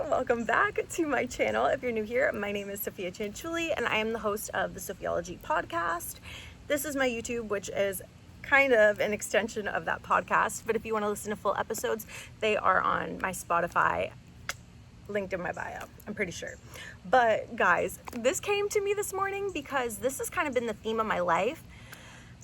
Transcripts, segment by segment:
welcome back to my channel. If you're new here, my name is Sophia Chanchuli and I am the host of the Sophiology podcast. This is my YouTube, which is kind of an extension of that podcast, but if you want to listen to full episodes, they are on my Spotify, linked in my bio, I'm pretty sure. But guys, this came to me this morning because this has kind of been the theme of my life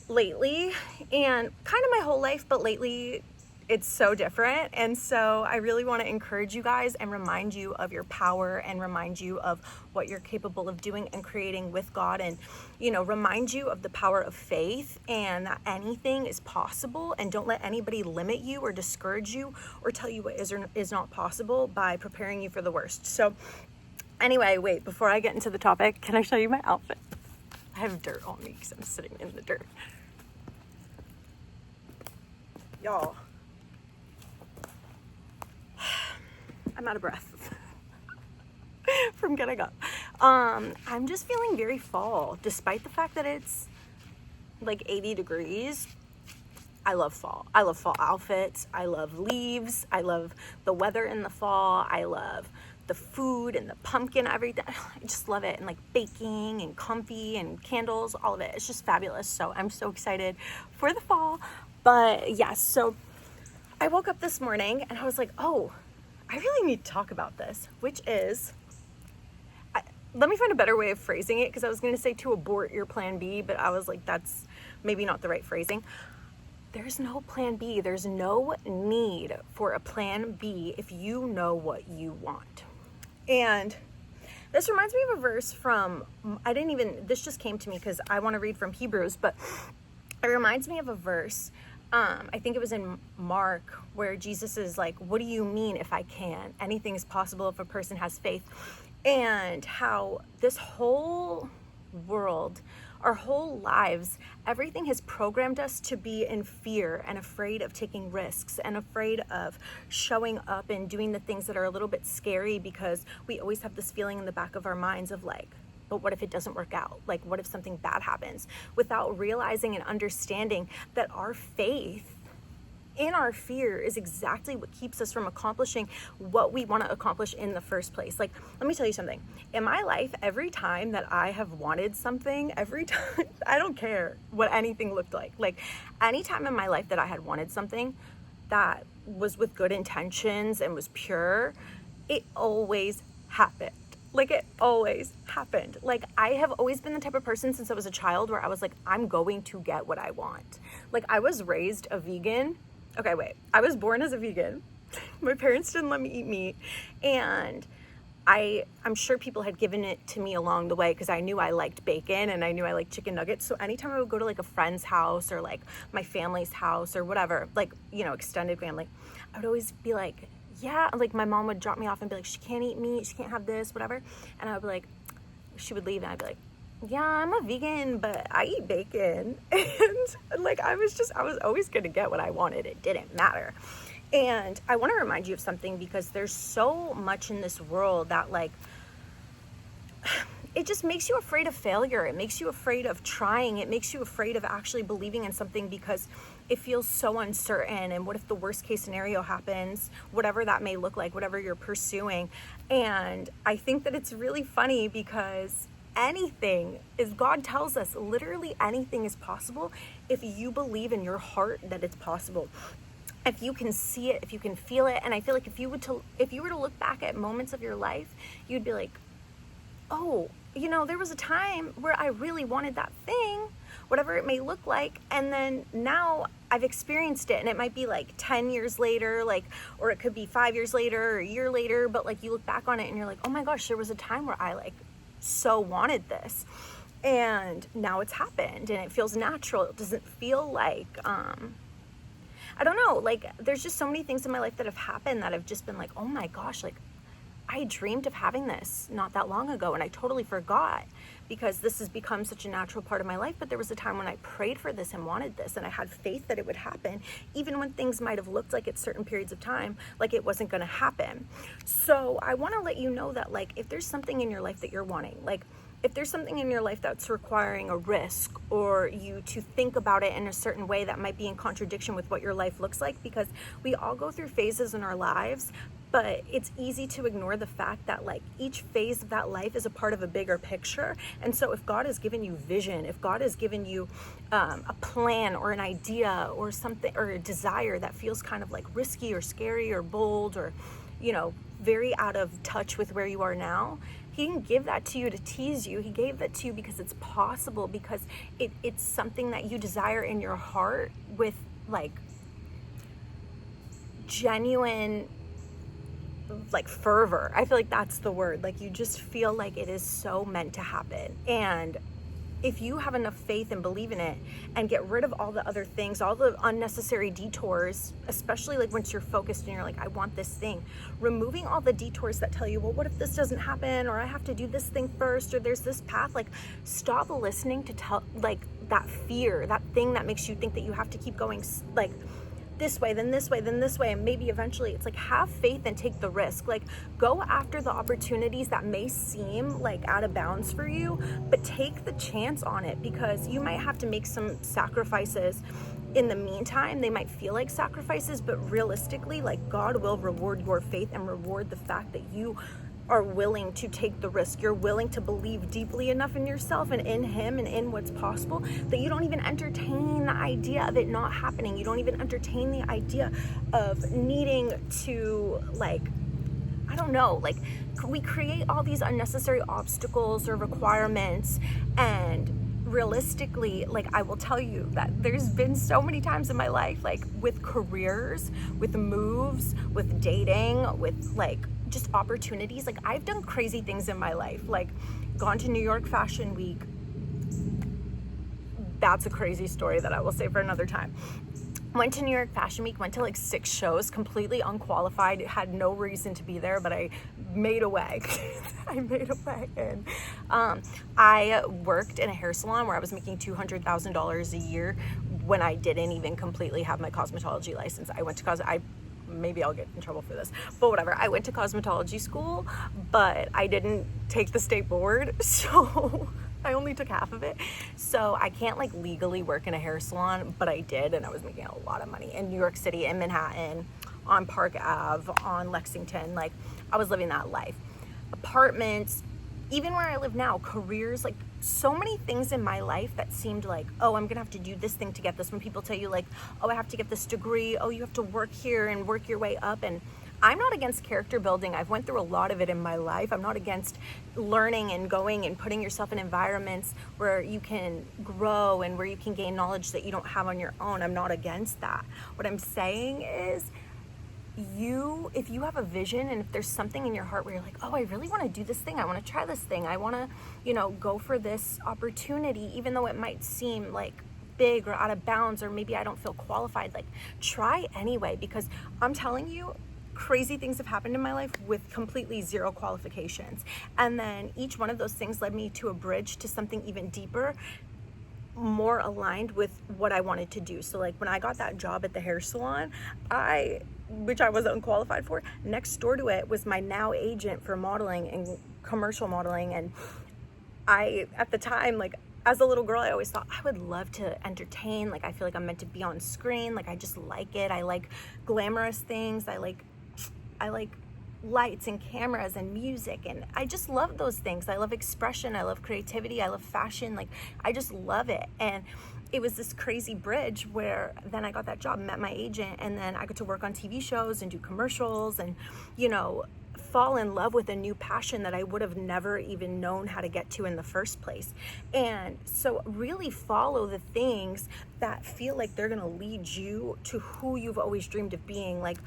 lately, and kind of my whole life, but lately it's so different. And so I really want to encourage you guys and remind you of your power and remind you of what you're capable of doing and creating with God, and remind you of the power of faith and that anything is possible, and don't let anybody limit you or discourage you or tell you what is or is not possible by preparing you for the worst. So anyway, wait, before I get into the topic, can I show you my outfit? I have dirt on me because I'm sitting in the dirt. Y'all, I'm out of breath from getting up. I'm just feeling very fall, despite the fact that it's like 80 degrees. I love fall. I love fall outfits. I love leaves. I love the weather in the fall. I love the food and the pumpkin, everything. I just love it. And like baking and comfy and candles, all of it. It's just fabulous. So I'm so excited for the fall. But yes, so I woke up this morning and I was like, oh, I really need to talk about this, which is, let me find a better way of phrasing it, because I was going to say to abort your plan B, but I was like, that's maybe not the right phrasing. There's no plan B. There's no need for a plan B if you know what you want. And this reminds me of a verse from, this just came to me because I want to read from Hebrews, but it reminds me of a verse. I think it was in Mark, where Jesus is like, what do you mean if I can? Anything is possible if a person has faith. And how this whole world, our whole lives, everything has programmed us to be in fear and afraid of taking risks and afraid of showing up and doing the things that are a little bit scary, because we always have this feeling in the back of our minds of like, but what if it doesn't work out? Like, what if something bad happens? Without realizing and understanding that our faith in our fear is exactly what keeps us from accomplishing what we want to accomplish in the first place. Like, let me tell you something. In my life, every time that I have wanted something, every time, I don't care what anything looked like any time in my life that I had wanted something that was with good intentions and was pure, it always happened. Like, it always happened. Like, I have always been the type of person since I was a child where I was like, I'm going to get what I want. Like, I was raised a vegan. Okay, wait. I was born as a vegan. My parents didn't let me eat meat. And I'm sure people had given it to me along the way because I knew I liked bacon and I knew I liked chicken nuggets. So anytime I would go to like a friend's house or like my family's house or whatever, like, extended family, I would always be like, yeah, like my mom would drop me off and be like, she can't eat meat, she can't have this, whatever. And I would be like, she would leave and I'd be like, yeah, I'm a vegan, but I eat bacon. And like, I was always going to get what I wanted. It didn't matter. And I want to remind you of something, because there's so much in this world that like, it just makes you afraid of failure. It makes you afraid of trying. It makes you afraid of actually believing in something because it feels so uncertain. And what if the worst case scenario happens, whatever that may look like, whatever you're pursuing. And I think that it's really funny because anything is, God tells us literally anything is possible if you believe in your heart that it's possible. If you can see it, if you can feel it. And I feel like if you were to look back at moments of your life, you'd be like, oh, there was a time where I really wanted that thing, whatever it may look like. And then now I've experienced it, and it might be like 10 years later, like, or it could be 5 years later or a year later. But like, you look back on it and you're like, oh my gosh, there was a time where I like so wanted this, and now it's happened and it feels natural. It doesn't feel like, I don't know, like there's just so many things in my life that have happened that have just been like, oh my gosh, like I dreamed of having this not that long ago and I totally forgot, because this has become such a natural part of my life. But there was a time when I prayed for this and wanted this, and I had faith that it would happen, even when things might have looked like at certain periods of time like it wasn't going to happen. So I want to let you know that, like, if there's something in your life that you're wanting, like if there's something in your life that's requiring a risk, or you to think about it in a certain way that might be in contradiction with what your life looks like, because we all go through phases in our lives but it's easy to ignore the fact that like each phase of that life is a part of a bigger picture. And so if God has given you vision, if God has given you a plan or an idea or something, or a desire that feels kind of like risky or scary or bold, or, you know, very out of touch with where you are now, He didn't give that to you to tease you. He gave that to you because it's possible, because it's something that you desire in your heart with like genuine like fervor. I feel like that's the word. Like you just feel like it is so meant to happen. And if you have enough faith and believe in it and get rid of all the other things, all the unnecessary detours, especially like once you're focused and you're like, I want this thing, removing all the detours that tell you, well, what if this doesn't happen? Or I have to do this thing first, or there's this path. Like stop listening to tell like that fear, that thing that makes you think that you have to keep going like this way, then this way, then this way, and maybe eventually it's like have faith and take the risk. Like go after the opportunities that may seem like out of bounds for you, but take the chance on it, because you might have to make some sacrifices in the meantime. They might feel like sacrifices, but realistically, like God will reward your faith and reward the fact that you are willing to take the risk. You're willing to believe deeply enough in yourself and in Him and in what's possible that you don't even entertain the idea of it not happening. You don't even entertain the idea of needing to like, I don't know, like we create all these unnecessary obstacles or requirements. And realistically, like I will tell you that there's been so many times in my life, like with careers, with moves, with dating, with like just opportunities. Like I've done crazy things in my life, like gone to New York Fashion Week. That's a crazy story that I will say for another time. Went to New York Fashion Week, went to like 6 shows, completely unqualified, had no reason to be there, but I made a way. I made a way. And I worked in a hair salon where I was making $200,000 a year when I didn't even completely have my cosmetology license. I went to maybe I'll get in trouble for this, but whatever. I went to cosmetology school, but I didn't take the state board, so I only took half of it. So I can't like legally work in a hair salon, but I did, and I was making a lot of money in New York City, in Manhattan, on Park Ave, on Lexington. Like I was living that life. Apartments, even where I live now, careers, like so many things in my life that seemed like, oh, I'm gonna have to do this thing to get this. When people tell you like, oh, I have to get this degree, oh, you have to work here and work your way up. And I'm not against character building. I've went through a lot of it in my life. I'm not against learning and going and putting yourself in environments where you can grow and where you can gain knowledge that you don't have on your own. I'm not against that. What I'm saying is, if you have a vision and if there's something in your heart where you're like, oh, I really want to do this thing, I want to try this thing, I want to, go for this opportunity, even though it might seem like big or out of bounds, or maybe I don't feel qualified, like try anyway, because I'm telling you, crazy things have happened in my life with completely zero qualifications. And then each one of those things led me to a bridge to something even deeper, more aligned with what I wanted to do. So like when I got that job at the hair salon, which I was unqualified for, next door to it was my now agent for modeling and commercial modeling. And I, at the time, like as a little girl, I always thought I would love to entertain. Like I feel like I'm meant to be on screen. Like I just like it. I like glamorous things. I like lights and cameras and music, and I just love those things. I love expression, I love creativity, I love fashion. Like I just love it. And it was this crazy bridge where then I got that job, met my agent, and then I got to work on TV shows and do commercials and fall in love with a new passion that I would have never even known how to get to in the first place. And so really follow the things that feel like they're gonna lead you to who you've always dreamed of being. Like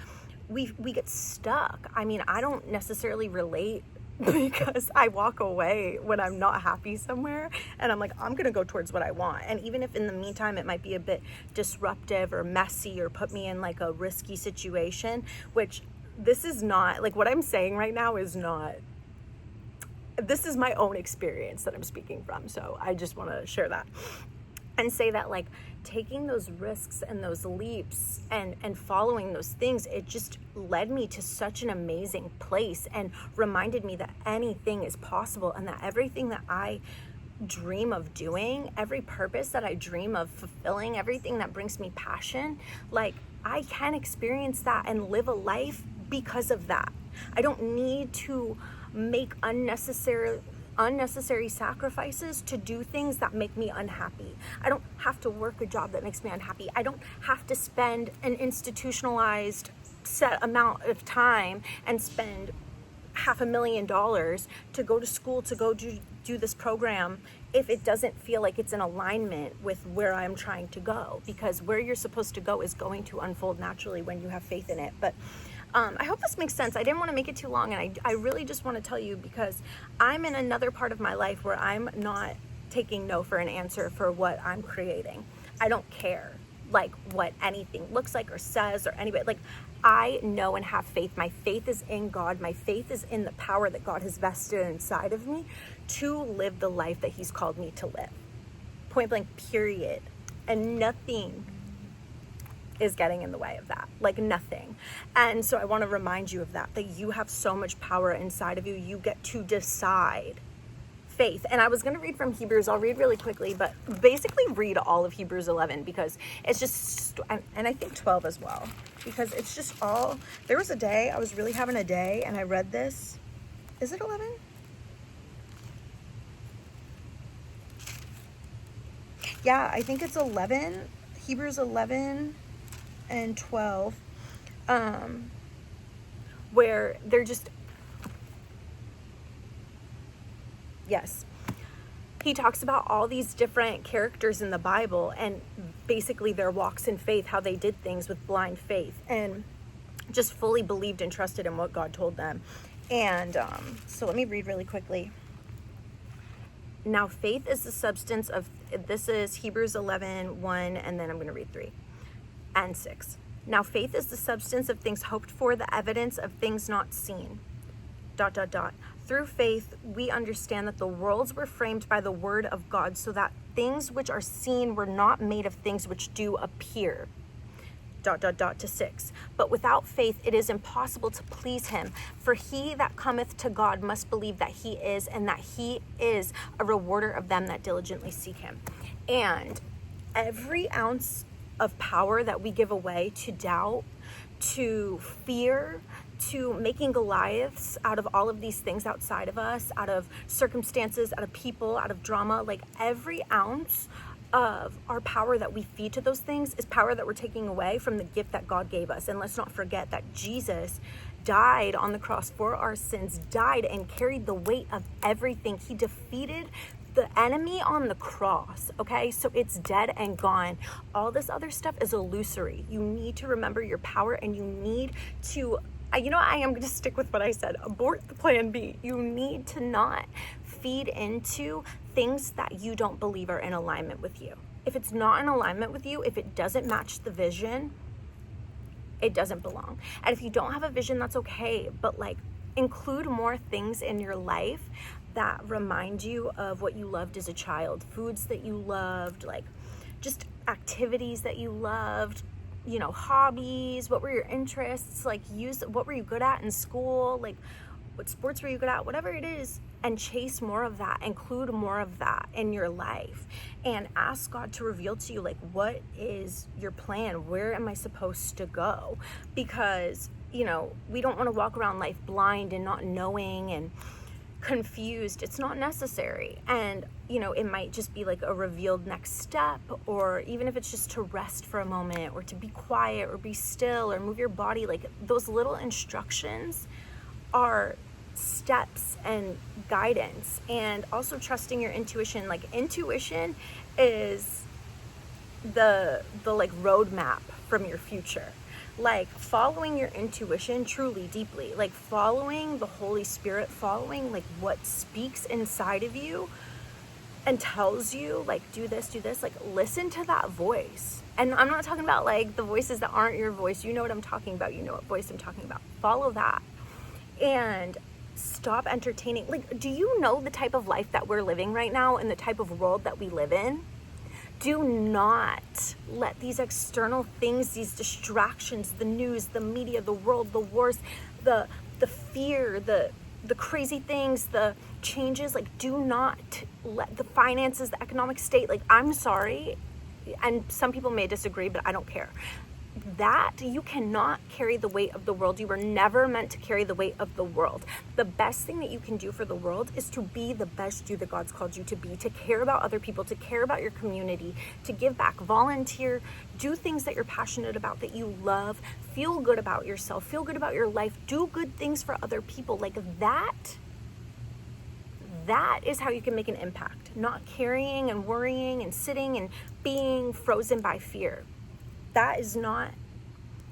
we get stuck. I mean, I don't necessarily relate because I walk away when I'm not happy somewhere, and I'm like, I'm gonna go towards what I want. And even if in the meantime it might be a bit disruptive or messy or put me in like a risky situation, which this is not, like what I'm saying right now is not, this is my own experience that I'm speaking from. So I just want to share that and say that like taking those risks and those leaps and following those things, it just led me to such an amazing place and reminded me that anything is possible, and that everything that I dream of doing, every purpose that I dream of fulfilling, everything that brings me passion, like I can experience that and live a life because of that. I don't need to make unnecessary sacrifices to do things that make me unhappy. I don't have to work a job that makes me unhappy. I don't have to spend an institutionalized set amount of time and spend $500,000 to go to school to go do this program if it doesn't feel like it's in alignment with where I'm trying to go, because where you're supposed to go is going to unfold naturally when you have faith in it. But I hope this makes sense. I didn't want to make it too long, and I really just want to tell you, because I'm in another part of my life where I'm not taking no for an answer for what I'm creating. I don't care like what anything looks like or says or anybody. Like, I know and have faith. My faith is in God. My faith is in the power that God has vested inside of me to live the life that he's called me to live. Point blank, period. And nothing is getting in the way of that. Like, nothing. And so I want to remind you of that you have so much power inside of you. You get to decide. Faith. And I was going to read from Hebrews. I'll read really quickly, but basically read all of Hebrews 11, because it's just, and I think 12 as well, because it's just all, there was a day, I was really having a day, and I read this. Is it 11? Yeah, I think it's 11. Hebrews 11 and 12, where they're just, yes, he talks about all these different characters in the Bible and basically their walks in faith, how they did things with blind faith and just fully believed and trusted in what God told them. And so let me read really quickly. Now, faith is the substance of, this is Hebrews 11:1, and then I'm going to read 3 and 6. Now, faith is the substance of things hoped for, the evidence of things not seen. ... Through faith, we understand that the worlds were framed by the word of God, so that things which are seen were not made of things which do appear. ... to 6. But without faith, it is impossible to please him. For he that cometh to God must believe that he is, and that he is a rewarder of them that diligently seek him. And every ounce of power that we give away to doubt, to fear, to making Goliaths out of all of these things outside of us, out of circumstances, out of people, out of drama, like every ounce of our power that we feed to those things is power that we're taking away from the gift that God gave us. And let's not forget that Jesus died on the cross for our sins, died and carried the weight of everything. He defeated the enemy on the cross, okay? So it's dead and gone. All this other stuff is illusory. You need to remember your power, and you need to, I am going to stick with what I said. Abort the plan B. You need to not feed into things that you don't believe are in alignment with you. If it's not in alignment with you, if it doesn't match the vision, it doesn't belong. And if you don't have a vision, that's okay. But like, include more things in your life that remind you of what you loved as a child, foods that you loved, like just activities that you loved, hobbies. What were your interests? Like, what were you good at in school? Like, what sports were you good at? Whatever it is, and chase more of that. Include more of that in your life, and ask God to reveal to you, like, what is your plan? Where am I supposed to go? Because, we don't want to walk around life blind and not knowing and confused. It's not necessary. And it might just be like a revealed next step, or even if it's just to rest for a moment, or to be quiet, or be still, or move your body. Like, those little instructions are steps and guidance. And also trusting your intuition. Like, intuition is the like roadmap from your future. Like, following your intuition truly, deeply, like following the Holy Spirit, following like what speaks inside of you and tells you, like, do this, like, listen to that voice. And I'm not talking about like the voices that aren't your voice. You know what I'm talking about. You know what voice I'm talking about. Follow that. And stop entertaining. Like, do you know the type of life that we're living right now and the type of world that we live in? Do not let these external things, these distractions, the news, the media, the world, the wars, the fear, the crazy things, the changes, like, do not let the finances, the economic state, like, I'm sorry, and some people may disagree, but I don't care. that you cannot carry the weight of the world. You were never meant to carry the weight of the world. The best thing that you can do for the world is to be the best you that God's called you to be, to care about other people, to care about your community, to give back, volunteer, do things that you're passionate about, that you love, feel good about yourself, feel good about your life, do good things for other people. Like that is how you can make an impact, not carrying and worrying and sitting and being frozen by fear. That is not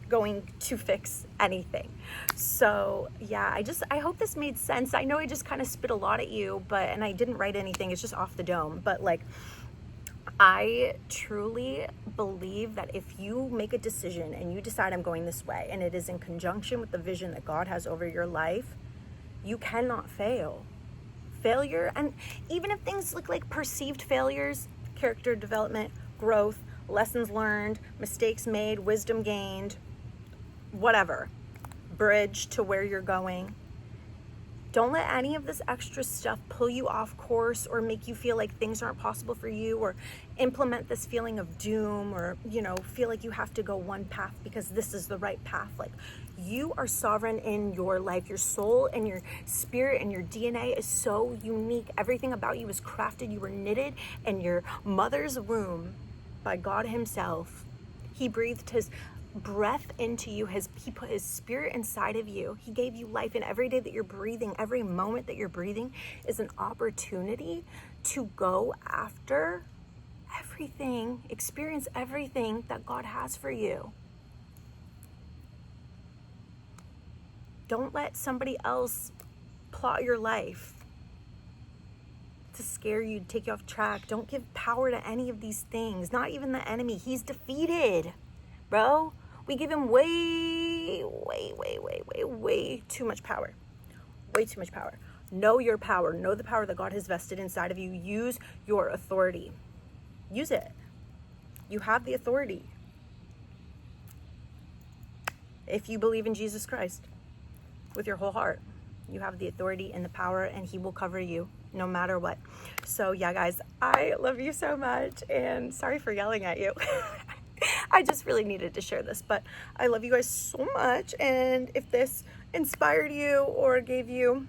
going to fix anything. So yeah, I hope this made sense. I know I just kind of spit a lot at you, and I didn't write anything. It's just off the dome. But like, I truly believe that if you make a decision and you decide I'm going this way, and it is in conjunction with the vision that God has over your life, you cannot fail. Failure, and even if things look like perceived failures, character development, growth, lessons learned, mistakes made, wisdom gained, whatever, bridge to where you're going. Don't let any of this extra stuff pull you off course or make you feel like things aren't possible for you, or implement this feeling of doom, or, feel like you have to go one path because this is the right path. Like, you are sovereign in your life. Your soul and your spirit and your DNA is so unique. Everything about you is crafted. You were knitted in your mother's womb by God himself. He breathed his breath into you. He put his spirit inside of you. He gave you life, and every day that you're breathing, every moment that you're breathing is an opportunity to go after everything, experience everything that God has for you. Don't let somebody else plot your life to scare you, to take you off track. Don't give power to any of these things, not even the enemy. He's defeated, bro. We give him way too much power. Way too much power. Know your power. Know the power that God has vested inside of you. Use your authority. Use it. You have the authority. If you believe in Jesus Christ with your whole heart, you have the authority and the power, and he will cover you no matter what. So yeah, guys, I love you so much, and sorry for yelling at you. I just really needed to share this, but I love you guys so much. And if this inspired you or gave you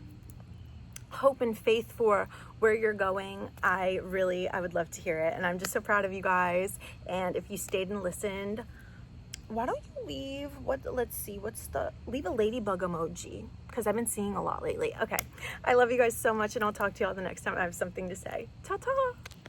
hope and faith for where you're going, I would love to hear it. And I'm just so proud of you guys. And if you stayed and listened, why don't you leave, leave a ladybug emoji, because I've been seeing a lot lately. Okay, I love you guys so much, and I'll talk to you all the next time I have something to say. Ta-ta!